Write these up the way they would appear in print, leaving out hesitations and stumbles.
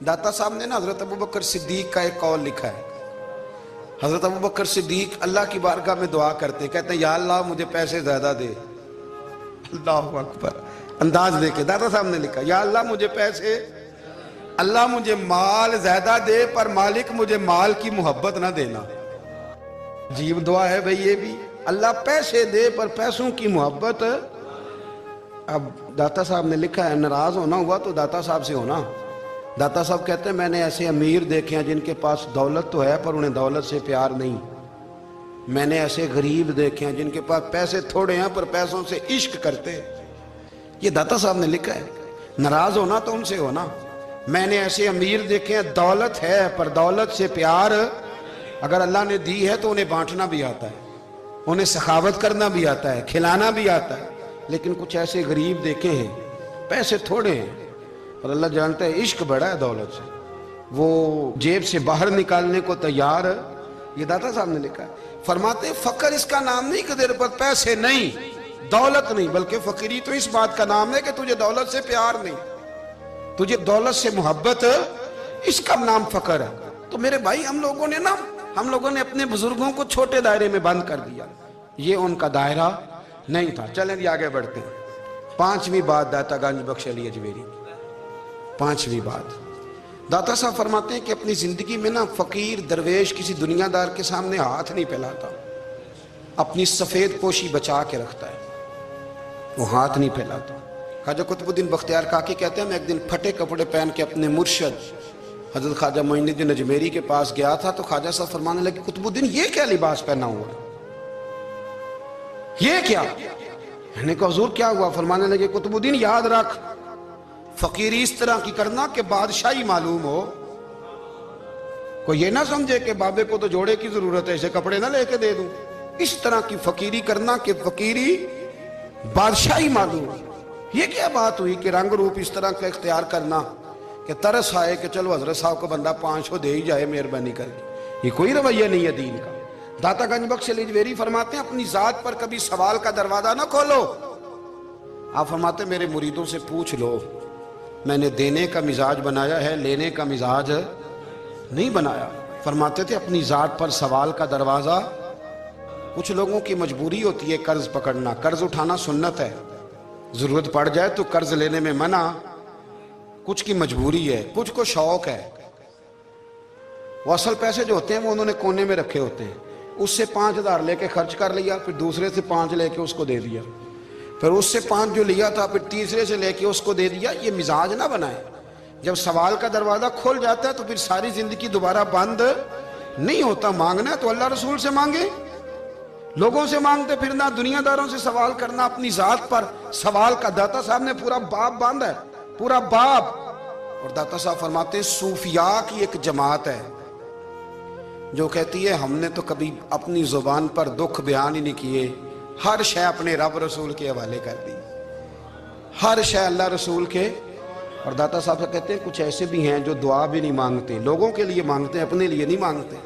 दाता साहब ने ना हजरत अबू बकर सिद्दीक का एक कौल लिखा है। हजरत अबू बकर सिद्दीक अल्लाह की बारगाह में दुआ करते, कहते हैं या अल्लाह मुझे पैसे ज्यादा दे। अल्लाह अकबर, अंदाज देके दाता साहब ने लिखा, या अल्लाह मुझे पैसे, अल्लाह मुझे माल ज्यादा दे, पर मालिक मुझे माल की मोहब्बत ना देना। अजीब दुआ है भाई ये भी, अल्लाह पैसे दे पर पैसों की मोहब्बत। अब दाता साहब ने लिखा है, नाराज होना हुआ तो दाता साहब से होना। दाता साहब कहते हैं मैंने ऐसे अमीर देखे हैं जिनके पास दौलत तो है पर उन्हें दौलत से प्यार नहीं। मैंने ऐसे गरीब देखे हैं जिनके पास पैसे थोड़े हैं पर पैसों से इश्क करते। ये दाता साहब ने लिखा है, नाराज होना तो उनसे होना। मैंने ऐसे अमीर देखे हैं दौलत है पर दौलत से प्यार, अगर अल्लाह ने दी है तो उन्हें बांटना भी आता है, उन्हें सखावत करना भी आता है, खिलाना भी आता है। लेकिन कुछ ऐसे गरीब देखे हैं पैसे थोड़े हैं और अल्लाह जानता है इश्क बड़ा है दौलत से, वो जेब से बाहर निकालने को तैयार। ये दाता साहब ने लिखा है, फरमाते फकर इसका नाम नहीं कि तेरे पर पैसे नहीं, दौलत नहीं, बल्कि फकीरी तो इस बात का नाम है कि तुझे दौलत से प्यार नहीं, तुझे दौलत से मोहब्बत, इसका नाम फकर है। तो मेरे भाई हम लोगों ने अपने बुजुर्गों को छोटे दायरे में बंद कर दिया, ये उनका दायरा नहीं था। चलें जी आगे बढ़ते हैं। पांचवी बात दाता गंज बख्श अली अजमेरी, पांचवी बात दाता साहब फरमाते हैं कि अपनी जिंदगी में ना फकीर दरवेश किसी दुनियादार के सामने हाथ नहीं फैलाता, अपनी सफेद पोशी बचा के रखता है, वो हाथ नहीं फैलाता। ख्वाजा कुतुबुद्दीन बख्तियार काकी कहते हैं मैं एक दिन फटे कपड़े पहन के अपने मुर्शद हजरत ख्वाजा मोइनुद्दीन अजमेरी के पास गया था तो ख्वाजा साहब फरमाने लगे कुतुबुद्दीन ये क्या लिबास पहना हुआ है, ये क्या? मैंने कहा हुजूर क्या हुआ? फरमाने लगे कुतुबुद्दीन याद रख फकीरी इस तरह की करना कि बादशाही मालूम हो, कोई ये ना समझे कि बाबे को तो जोड़े की जरूरत है इसे कपड़े ना लेके दे दूं। इस तरह की फकीरी करना कि फकीरी बादशाही मालूम हो। ये क्या बात हुई कि रंग रूप इस तरह का इख्तियार करना कि तरस आए कि चलो हजरत साहब को बंदा 500 दे ही जाए मेहरबानी करके, ये कोई रवैया नहीं है दीन का। दाता गंज बख्श अली अजमेरी फरमाते हैं अपनी जात पर कभी सवाल का दरवाजा ना खोलो। आप फरमाते मेरे मुरीदों से पूछ लो, मैंने देने का मिजाज बनाया है, लेने का मिजाज नहीं बनाया। फरमाते थे अपनी जात पर सवाल का दरवाजा, कुछ लोगों की मजबूरी होती है कर्ज पकड़ना, कर्ज उठाना सुन्नत है, जरूरत पड़ जाए तो कर्ज लेने में मना, कुछ की मजबूरी है, कुछ को शौक है। वो असल पैसे जो होते हैं वो उन्होंने कोने में रखे होते हैं, उससे 5000 लेके खर्च कर लिया, फिर दूसरे से 5 लेके उसको दे दिया, फिर उससे 5 जो लिया था फिर तीसरे से लेके उसको दे दिया। ये मिजाज ना बनाए। जब सवाल का दरवाजा खोल जाता है तो फिर सारी जिंदगी दोबारा बंद नहीं होता। मांगना है तो अल्लाह रसूल से मांगे, लोगों से मांगते फिरना, दुनियादारों से सवाल करना, अपनी जात पर सवाल का दाता साहब ने पूरा बाब बांधा है, पूरा बाब। और दाता साहब फरमाते हैं सूफिया की एक जमात है जो कहती है हमने तो कभी अपनी जुबान पर दुख बयान ही नहीं किए, हर शय अपने रब रसूल के हवाले कर दी, हर शय अल्लाह रसूल के। और दाता साहब कहते हैं कुछ ऐसे भी हैं जो दुआ भी नहीं मांगते, लोगों के लिए मांगते हैं, अपने लिए नहीं मांगते।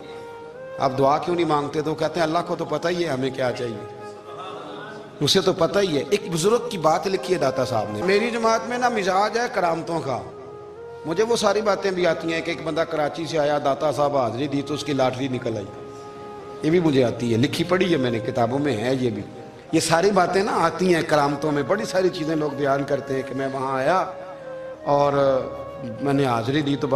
आप दुआ क्यों नहीं मांगते? तो कहते हैं अल्लाह को तो पता ही है हमें क्या चाहिए, उसे तो पता ही है। एक बुजुर्ग की बात लिखी है दाता साहब ने, मेरी जमात में ना मिजाज है करामतों का, मुझे वो सारी बातें भी आती हैं कि एक बंदा कराची से आया, दाता साहब हाजिरी दी तो उसकी लॉटरी निकल आई, ये भी मुझे आती है, लिखी पढ़ी है मैंने, किताबों में है ये भी। ये सारी बातें ना आती हैं करामतों में, बड़ी सारी चीज़ें लोग बयान करते हैं कि मैं वहाँ आया और मैंने हाजिरी दी तो